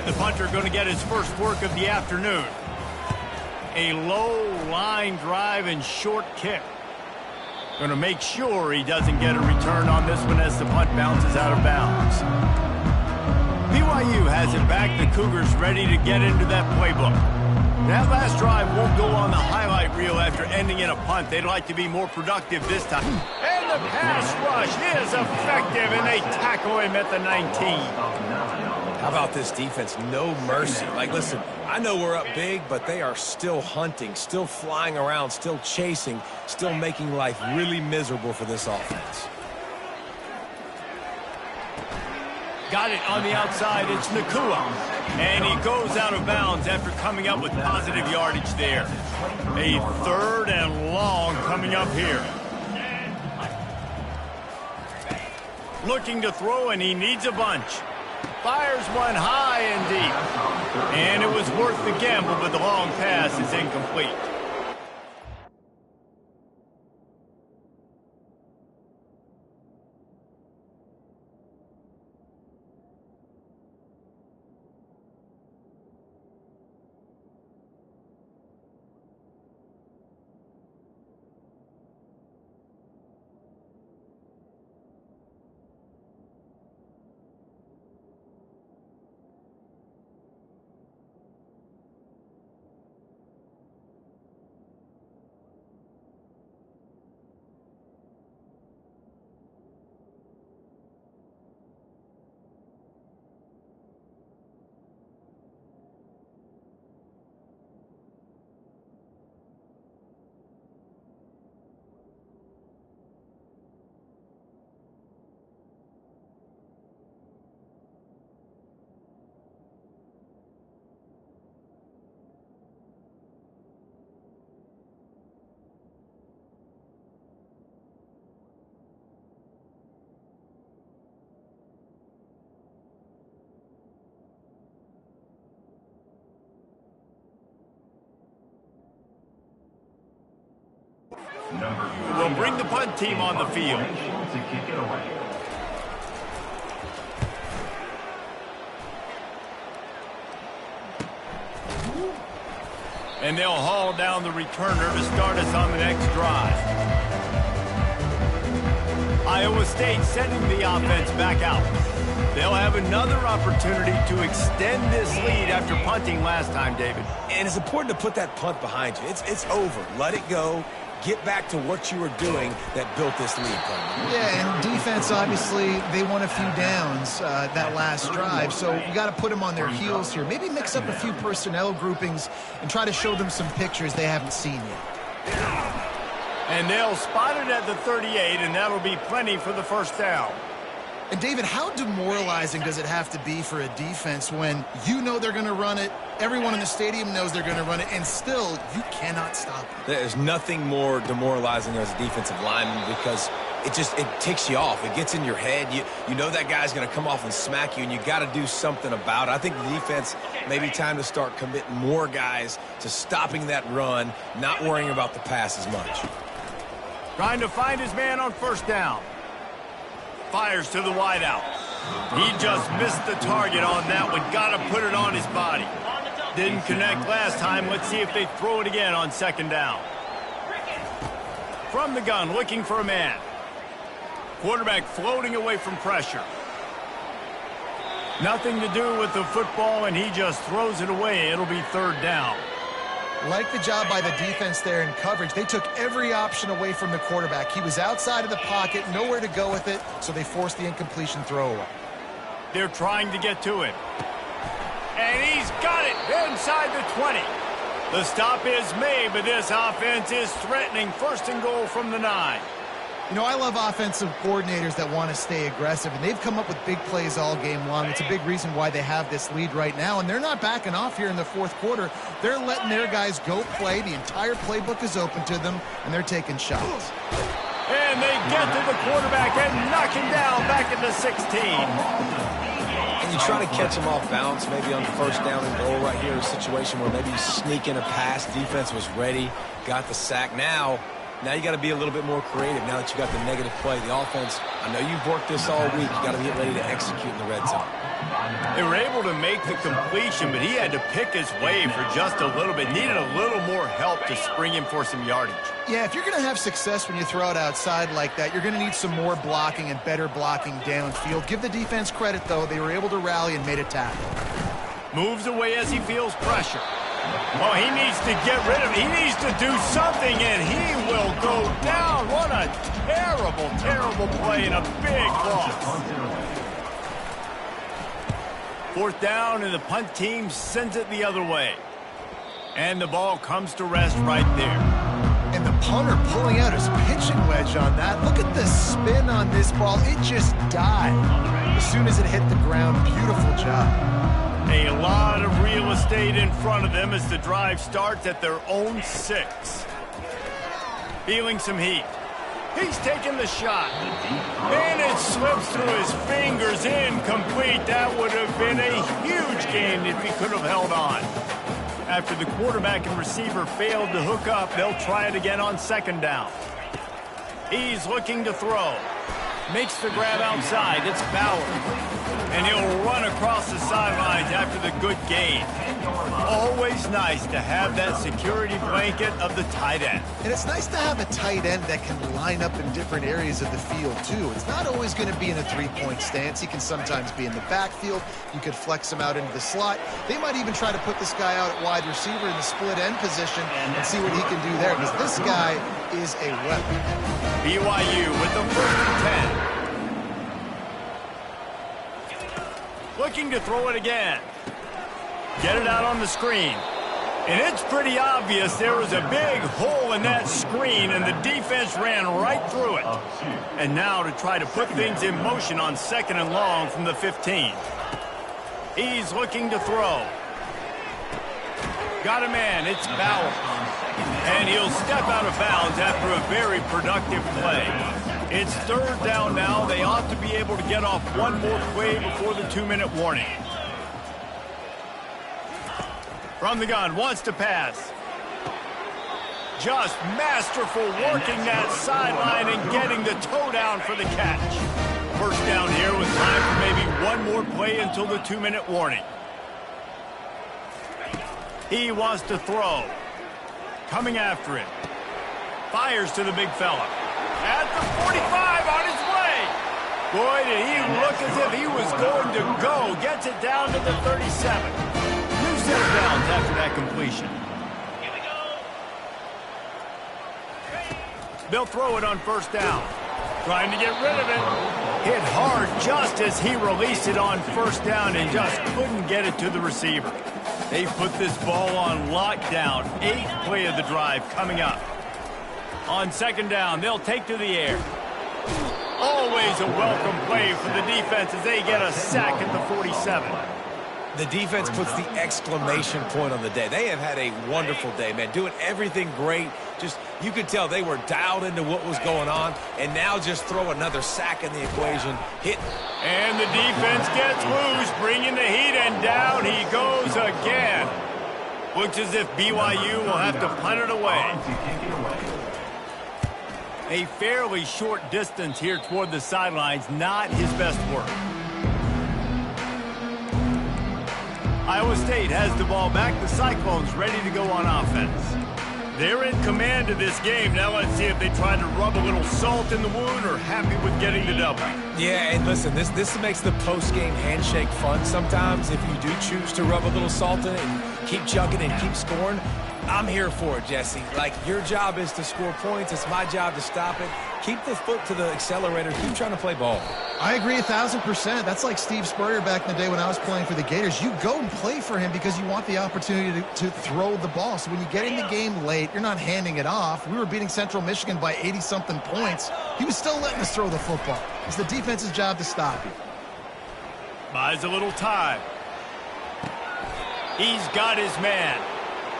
Speaker 1: The punter going to get his first work of the afternoon. A low line drive and short kick. Going to make sure he doesn't get a return on this one as the punt bounces out of bounds. BYU has it back. The Cougars ready to get into that playbook. That last drive won't go on the highlight reel after ending in a punt. They'd like to be more productive this time. And the pass rush is effective, and they tackle him at the 19.
Speaker 2: How about this defense? No mercy. Like, listen, I know we're up big, but they are still hunting, still flying around, still chasing, still making life really miserable for this offense.
Speaker 1: Got it on the outside. It's Nakua. And he goes out of bounds after coming up with positive yardage there. A 3rd and long coming up here. Looking to throw, and he needs a bunch. Fires one high and deep. And it was worth the gamble, but the long pass is incomplete. We'll bring the punt team on the field.
Speaker 4: To kick it away.
Speaker 1: And they'll haul down the returner to start us on the next drive. Iowa State sending the offense back out. They'll have another opportunity to extend this lead after punting last time, David.
Speaker 2: And it's important to put that punt behind you. It's over. Let it go. Get back to what you were doing that built this lead.
Speaker 3: Yeah, and defense, obviously, they won a few downs that last drive, so you got to put them on their heels here. Maybe mix up a few personnel groupings and try to show them some pictures they haven't seen yet.
Speaker 1: And they'll spot it at the 38, and that'll be plenty for the first down.
Speaker 3: And, David, how demoralizing does it have to be for a defense when you know they're going to run it, everyone in the stadium knows they're going to run it, and still you cannot stop it?
Speaker 2: There's nothing more demoralizing as a defensive lineman because it ticks you off. It gets in your head. You know that guy's going to come off and smack you, and you got to do something about it. I think the defense may be time to start committing more guys to stopping that run, not worrying about the pass as much.
Speaker 1: Trying to find his man on first down. Fires to the wideout. He just missed the target on that one. Got to put it on his body. Didn't connect last time. Let's see if they throw it again on second down. From the gun, looking for a man. Quarterback floating away from pressure. Nothing to do with the football, and he just throws it away. It'll be third down.
Speaker 3: Like the job by the defense there in coverage. They took every option away from the quarterback. He was outside of the pocket, nowhere to go with it, so they forced the incompletion throwaway.
Speaker 1: They're trying to get to it. And he's got it inside the 20. The stop is made, but this offense is threatening. First and goal from the 9.
Speaker 3: You know, I love offensive coordinators that want to stay aggressive, and they've come up with big plays all game long. It's a big reason why they have this lead right now, and they're not backing off here in the fourth quarter. They're letting their guys go play. The entire playbook is open to them, and they're taking shots.
Speaker 1: And they get to the quarterback and knock him down back at the 16.
Speaker 2: And you try to catch him off balance, maybe on the first down and goal right here, a situation where maybe you sneak in a pass. Defense was ready, got the sack. Now you got to be a little bit more creative now that you got the negative play. The offense, I know you've worked this all week. You got to get ready to execute in the red zone.
Speaker 1: They were able to make the completion, but he had to pick his way for just a little bit. Needed a little more help to spring him for some yardage.
Speaker 3: Yeah, if you're going to have success when you throw it outside like that, you're going to need some more blocking and better blocking downfield. Give the defense credit, though. They were able to rally and made a tackle.
Speaker 1: Moves away as he feels pressure. Oh, he needs to get rid of it. He needs to do something, and he will go down. What a terrible, terrible play and a big loss. Fourth down, and the punt team sends it the other way. And the ball comes to rest right there.
Speaker 3: And the punter pulling out his pitching wedge on that. Look at the spin on this ball. It just died as soon as it hit the ground. Beautiful job.
Speaker 1: A lot of real estate in front of them as the drive starts at their own 6. Feeling some heat. He's taking the shot. And it slips through his fingers. Incomplete. That would have been a huge gain if he could have held on. After the quarterback and receiver failed to hook up, they'll try it again on second down. He's looking to throw. Makes the grab outside. It's Palr. And he'll run across the sidelines after the good gain. Always nice to have that security blanket of the tight end.
Speaker 3: And it's nice to have a tight end that can line up in different areas of the field, too. It's not always going to be in a three-point stance. He can sometimes be in the backfield. You could flex him out into the slot. They might even try to put this guy out at wide receiver in the split end position and see what he can do there, because this guy is a weapon.
Speaker 1: BYU with the first and 10. Looking to throw it again. Get it out on the screen. And it's pretty obvious there was a big hole in that screen, and the defense ran right through it. And now to try to put things in motion on second and long from the 15. He's looking to throw. Got a man. It's Palr. And he'll step out of bounds after a very productive play. It's third down now. They ought to be able to get off one more play before the 2-minute warning. From the gun, wants to pass. Just masterful working that sideline and getting the toe down for the catch. First down here with time for maybe one more play until the 2-minute warning. He wants to throw. Coming after him. Fires to the big fella. At the 45 on his way. Boy, did he look as if he was going to go. Gets it down to the 37. New set of downs after that completion. Here we go. They'll throw it on first down. Trying to get rid of it. Hit hard just as he released it on first down and just couldn't get it to the receiver. They put this ball on lockdown. 8th play of the drive coming up. On second down, they'll take to the air. Always a welcome play for the defense as they get a sack at the 47.
Speaker 2: The defense puts the exclamation point on the day. They have had a wonderful day, man. Doing everything great. Just, you could tell they were dialed into what was going on, and now just throw another sack in the equation. Hit.
Speaker 1: And the defense gets loose, bringing the heat, and down he goes again. Looks as if BYU will have to punt it away. A fairly short distance here toward the sidelines, not his best work. Iowa State has the ball back. The Cyclones ready to go on offense. They're in command of this game. Now let's see if they try to rub a little salt in the wound or happy with getting the W.
Speaker 2: Yeah, and listen, this makes the post-game handshake fun sometimes if you do choose to rub a little salt in it and keep chugging and keep scoring. I'm here for it, Jesse. Like, your job is to score points. It's my job to stop it. Keep the foot to the accelerator. Keep trying to play ball.
Speaker 3: I agree 1,000%. That's like Steve Spurrier back in the day when I was playing for the Gators. You go and play for him because you want the opportunity to throw the ball. So when you get in the game late, you're not handing it off. We were beating Central Michigan by 80-something points. He was still letting us throw the football. It's the defense's job to stop you.
Speaker 1: Buys a little time. He's got his man.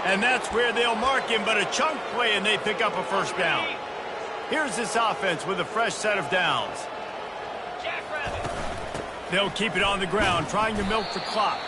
Speaker 1: And that's where they'll mark him, but a chunk play and they pick up a first down. Here's this offense with a fresh set of downs. They'll keep it on the ground, trying to milk the clock.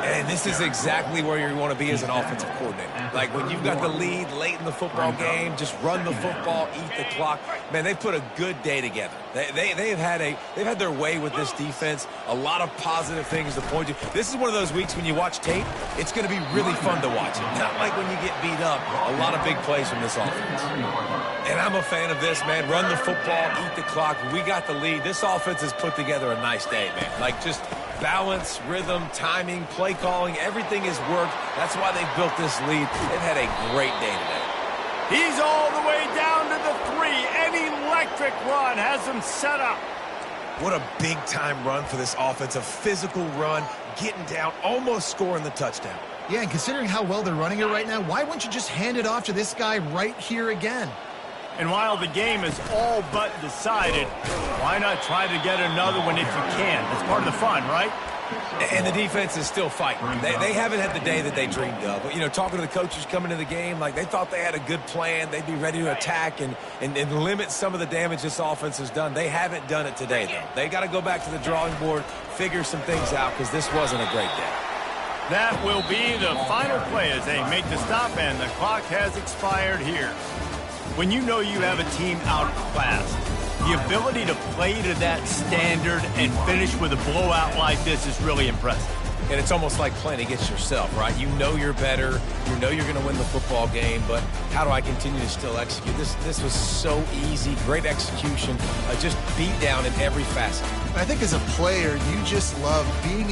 Speaker 2: And this is exactly where you want to be as an offensive coordinator. Like, when you've got the lead late in the football game, just run the football, eat the clock. Man, they put a good day together. They've had their way with this defense. A lot of positive things to point to. This is one of those weeks when you watch tape, it's going to be really fun to watch it. Not like when you get beat up. A lot of big plays from this offense. And I'm a fan of this, man. Run the football, eat the clock. We got the lead. This offense has put together a nice day, man. Like, just balance, rhythm, timing, play calling, everything has worked. That's why they've built this lead. They've had a great day today.
Speaker 1: He's all the way down to the 3. An electric run has him set up.
Speaker 2: What a big-time run for this offense. A physical run, getting down, almost scoring the touchdown.
Speaker 3: Yeah, and considering how well they're running it right now, why wouldn't you just hand it off to this guy right here again?
Speaker 1: And while the game is all but decided, why not try to get another one if you can? That's part of the fun, right?
Speaker 2: And the defense is still fighting. They haven't had the day that they dreamed of. But, you know, talking to the coaches coming into the game, like, they thought they had a good plan. They'd be ready to attack and limit some of the damage this offense has done. They haven't done it today, though. They got to go back to the drawing board, figure some things out, because this wasn't a great day.
Speaker 1: That will be the final play as they make the stop, and the clock has expired here. When you know you have a team outclassed, the ability to play to that standard and finish with a blowout like this is really impressive.
Speaker 2: And it's almost like playing against yourself, right? You know you're better. You know you're going to win the football game, but how do I continue to still execute? This was so easy. Great execution. Just beat down in every facet.
Speaker 3: I think as a player, you just love being in